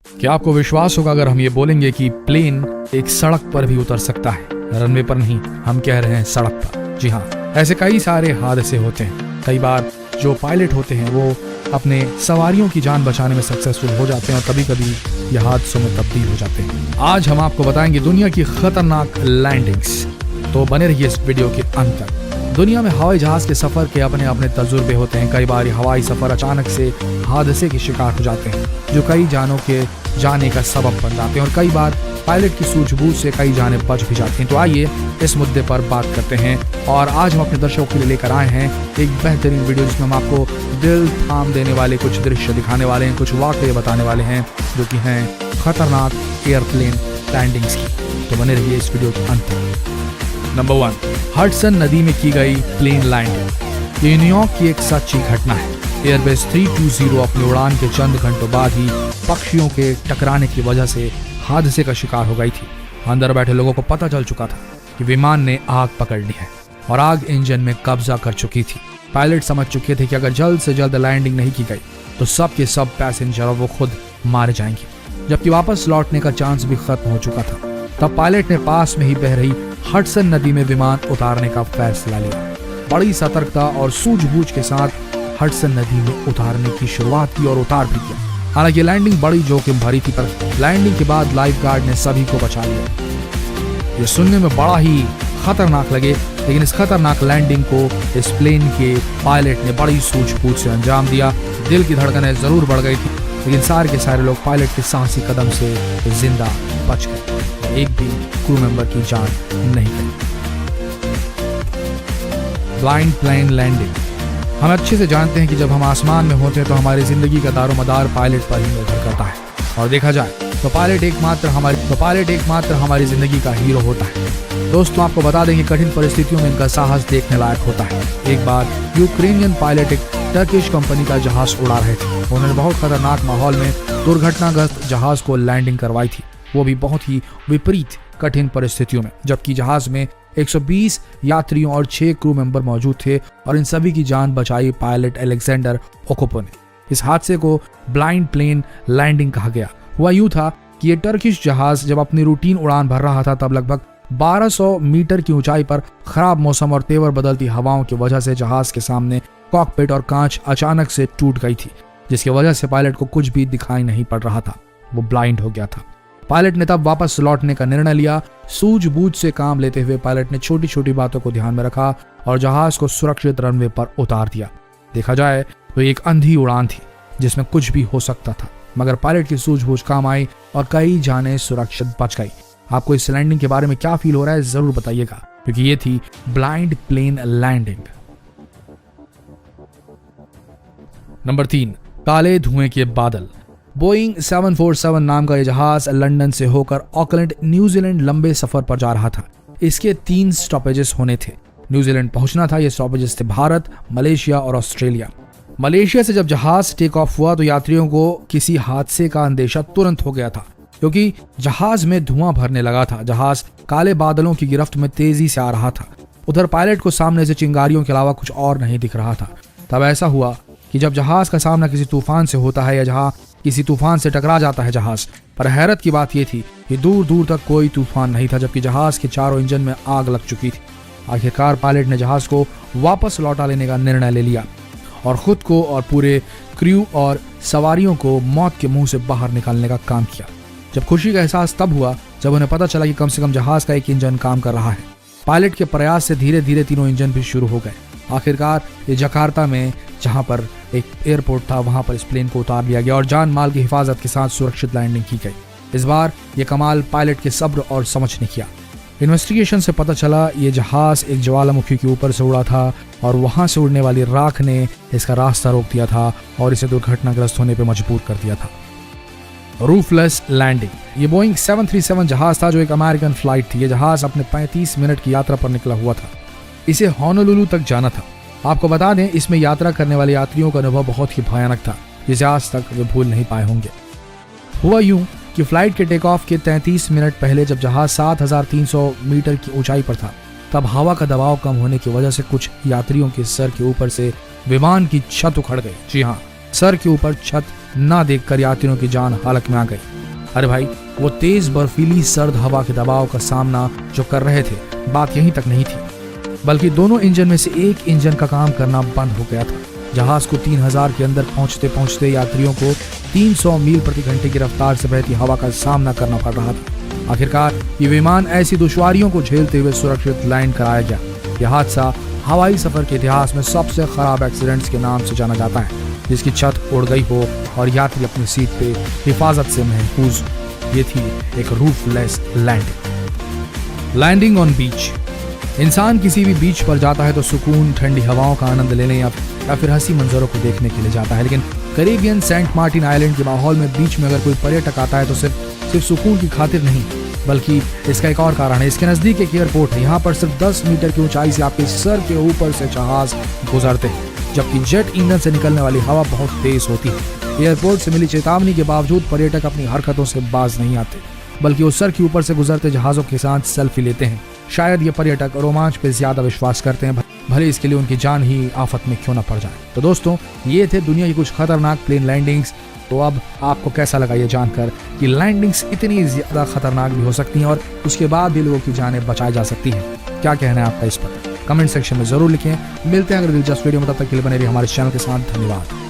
क्या आपको विश्वास होगा अगर हम ये बोलेंगे कि प्लेन एक सड़क पर भी उतर सकता है, रनवे पर नहीं, हम कह रहे हैं सड़क पर। जी हाँ, ऐसे कई सारे हादसे होते हैं। कई बार जो पायलट होते हैं वो अपने सवारियों की जान बचाने में सक्सेसफुल हो जाते हैं और कभी कभी ये हादसों में तब्दील हो जाते हैं। आज हम आपको बताएंगे दुनिया की खतरनाक लैंडिंग्स, तो बने रहिए इस वीडियो के अंत तक। दुनिया में हवाई जहाज के सफर के अपने अपने तजुर्बे होते हैं। कई बार हवाई सफर अचानक से हादसे के शिकार हो जाते हैं जो कई जानों के जाने का सबब बन जाते हैं और कई बार पायलट की सूझबूझ से कई जाने बच भी जाती हैं। तो आइए इस मुद्दे पर बात करते हैं और आज हम अपने दर्शकों के लिए लेकर आए हैं एक बेहतरीन वीडियो जिसमें हम आपको दिल थाम देने वाले कुछ दृश्य दिखाने वाले हैं, कुछ वाकये बताने वाले हैं जो कि हैं खतरनाक एयरप्लेन लैंडिंग्स की। तो बने रहिए इस वीडियो के अंत तक। नंबर 1, हडसन नदी में की गई प्लेन लैंडिंग। ये न्यूयॉर्क की एक सच्ची घटना है। एयरबेस 320 अपनी उड़ान के चंद घंटों बाद ही पक्षियों के टकराने की वजह से हादसे का शिकार हो गई थी। अंदर बैठे लोगों को पता चल चुका था कि विमान ने आग पकड़ ली है और आग इंजन में कब्जा कर चुकी थी। पायलट समझ चुके थे कि अगर जल्द से जल्द लैंडिंग नहीं की गई तो सब के सब पैसेंजर वो खुद मारे जाएंगे, जबकि वापस लौटने का चांस भी खत्म हो चुका था। तब पायलट ने पास में ही बह रही हडसन नदी में विमान उतारने का फैसला लिया। बड़ी सतर्कता और सूझबूझ के साथ हडसन नदी में उतारने की शुरुआत की और उतार भी किया। हालांकि लैंडिंग बड़ी जोखिम भरी थी, पर लैंडिंग के बाद लाइफ गार्ड ने सभी को बचा लिया। ये सुनने में बड़ा ही खतरनाक लगे, लेकिन इस खतरनाक लैंडिंग को इस प्लेन के पायलट ने बड़ी सूझबूझ से अंजाम दिया। दिल की धड़कनें जरूर बढ़ गई थी, लेकिन सारे के सारे लोग पायलट के साहसी कदम से जिंदा बच गए। एक भी क्रू मेंबर की जान नहीं गई। Blind plane landing. हम अच्छे से जानते हैं कि जब हम आसमान में होते हैं तो हमारी जिंदगी का दारोमदार पायलट पर ही निर्भर करता है और देखा जाए तो पायलट एकमात्र हमारी जिंदगी का हीरो होता है। दोस्तों, आपको बता दें कि कठिन परिस्थितियों में इनका साहस देखने लायक होता है। एक बार यूक्रेनियन पायलट एक टर्किश कंपनी का जहाज उड़ा रहे थे। उन्होंने बहुत खतरनाक माहौल में दुर्घटनाग्रस्त जहाज को लैंडिंग करवाई थी, वो भी बहुत ही विपरीत कठिन परिस्थितियों में, जबकि जहाज में 120 यात्रियों और 6 क्रू मेंबर मौजूद थे और इन सभी की जान बचाई पायलट अलेक्जेंडर ओकोपो ने। इस हादसे को ब्लाइंड प्लेन लैंडिंग कहा गया। हुआ यूं था कि ये टर्किश जहाज जब अपनी रूटीन उड़ान भर रहा था तब लगभग 1200 मीटर की ऊंचाई पर खराब मौसम और तेवर बदलती हवाओं की वजह से जहाज के सामने कॉकपिट और कांच अचानक से टूट गई थी, जिसकी वजह से पायलट को कुछ भी दिखाई नहीं पड़ रहा था। वो ब्लाइंड हो गया था। पायलट ने तब वापस लौटने का निर्णय लिया। सूझबूझ से काम लेते हुए पायलट ने छोटी छोटी बातों को ध्यान में रखा और जहाज को सुरक्षित रनवे पर उतार दिया। देखा जाए तो एक अंधी उड़ान थी जिसमें कुछ भी हो सकता था, मगर पायलट की सूझबूझ काम आई और कई जानें सुरक्षित बच गई। आपको इस लैंडिंग के बारे में क्या फील हो रहा है जरूर बताइएगा, क्योंकि ये थी ब्लाइंड प्लेन लैंडिंग। नंबर 3, काले धुएं के बादल। बोइंग 747 नाम का यह जहाज लंदन से होकर ऑकलैंड न्यूजीलैंड लंबे सफर पर जा रहा था। इसके 3 स्टॉपेजेस होने थे। न्यूजीलैंड पहुंचना था। ये स्टॉपेजेस थे भारत, मलेशिया और ऑस्ट्रेलिया। मलेशिया से जब जहाज टेक ऑफ हुआ तो यात्रियों को किसी हादसे का अंदेशा तुरंत हो गया था, क्योंकि जहाज में धुआं भरने लगा था। जहाज काले बादलों की गिरफ्त में तेजी से आ रहा था। उधर पायलट को सामने से चिंगारियों के अलावा कुछ और नहीं दिख रहा था। तब ऐसा हुआ कि जब जहाज का सामना किसी तूफान से होता है या जहां किसी तूफान से टकरा जाता है जहाज, पर हैरत की बात यह थी कि दूर दूर तक कोई तूफान नहीं था, जबकि जहाज के चारों इंजन में आग लग चुकी थी। आखिरकार पायलट ने जहाज को वापस लौटा लेने का निर्णय ले लिया और खुद को और पूरे क्रू और सवारियों को मौत के मुंह से बाहर निकालने का काम किया। जब खुशी का एहसास तब हुआ जब उन्हें पता चला कि कम से कम जहाज का एक इंजन काम कर रहा है। पायलट के प्रयास से धीरे धीरे तीनों इंजन भी शुरू हो गए। आखिरकार ये जकार्ता में जहां पर एक एयरपोर्ट था वहां पर इस प्लेन को उतार लिया गया और जान माल की हिफाजत के साथ सुरक्षित लैंडिंग की गई। इस बार ये कमाल पायलट के सब्र और समझ ने किया। इन्वेस्टिगेशन से पता चला ये जहाज एक ज्वालामुखी के ऊपर से उड़ा था और वहां से उड़ने वाली राख ने इसका रास्ता रोक दिया था और इसे दुर्घटनाग्रस्त होने पर मजबूर कर दिया था। रूफलेस लैंडिंग। ये बोइंग 737 जहाज था जो एक अमेरिकन फ्लाइट थी। ये जहाज अपने 35 मिनट की यात्रा पर निकला हुआ था। इसे होनोलुलु तक जाना था। आपको बता दें, इसमें यात्रा करने वाले यात्रियों का अनुभव बहुत ही भयानक था, जिसे आज तक वे भूल नहीं पाए होंगे। हुआ यूं कि फ्लाइट के टेक ऑफ के 33 मिनट पहले जब जहाज 7300 मीटर की ऊंचाई पर था, तब हवा का दबाव कम होने की वजह से कुछ यात्रियों के सर के ऊपर से विमान की छत उखड़ गई। जी हाँ, सर के ऊपर छत ना देखकर यात्रियों की जान हालत में आ गई। अरे भाई, वो तेज बर्फीली सर्द हवा के दबाव का सामना जो कर रहे थे, बात यहीं तक नहीं थी, बल्कि दोनों इंजन में से एक इंजन का काम करना बंद हो गया था। जहाज को 3000 के अंदर पहुंचते पहुंचते यात्रियों को 300 मील प्रति घंटे की रफ्तार से बहती हवा का सामना करना पड़ रहा था। आखिरकार ये विमान ऐसी दुश्वारियों को झेलते हुए सुरक्षित लैंड कराया गया। यह हादसा हवाई सफर के इतिहास में सबसे खराब एक्सीडेंट्स के नाम से जाना जाता है, जिसकी छत उड़ गई हो और यात्री अपनी सीट पे हिफाजत से महफूज। ये थी एक रूफलेस लैंडिंग। लैंडिंग ऑन बीच। इंसान किसी भी बीच पर जाता है तो सुकून, ठंडी हवाओं का आनंद लेने या फिर हंसी मंजरों को देखने के लिए जाता है, लेकिन कैरिबियन सेंट मार्टिन आइलैंड के माहौल में बीच में अगर कोई पर्यटक आता है तो सिर्फ सुकून की खातिर नहीं, बल्कि इसका एक और कारण है। इसके नजदीक एक एयरपोर्ट है। यहाँ पर सिर्फ 10 मीटर की ऊंचाई से आपके सर के ऊपर से जहाज गुजरते हैं, जबकि जेट ईंधन से निकलने वाली हवा बहुत तेज होती है। एयरपोर्ट से मिली चेतावनी के बावजूद पर्यटक अपनी हरकतों से बाज नहीं आते, बल्कि वो सर के ऊपर से गुजरते जहाजों के साथ सेल्फी लेते हैं। शायद ये पर्यटक रोमांच पे ज्यादा विश्वास करते हैं, भले इसके लिए उनकी जान ही आफत में क्यों न पड़ जाए। तो दोस्तों, ये थे दुनिया की कुछ खतरनाक प्लेन लैंडिंग्स। तो अब आपको कैसा लगा ये जानकर कि लैंडिंग्स इतनी ज्यादा खतरनाक भी हो सकती हैं और उसके बाद भी लोगों की जानें बचाई जा सकती हैं? क्या कहना है आपका इस पर? कमेंट सेक्शन में जरूर लिखें। मिलते हैं अगर दिलचस्प वीडियो में, तब तक के लिए बने रहिए हमारे चैनल के साथ। धन्यवाद।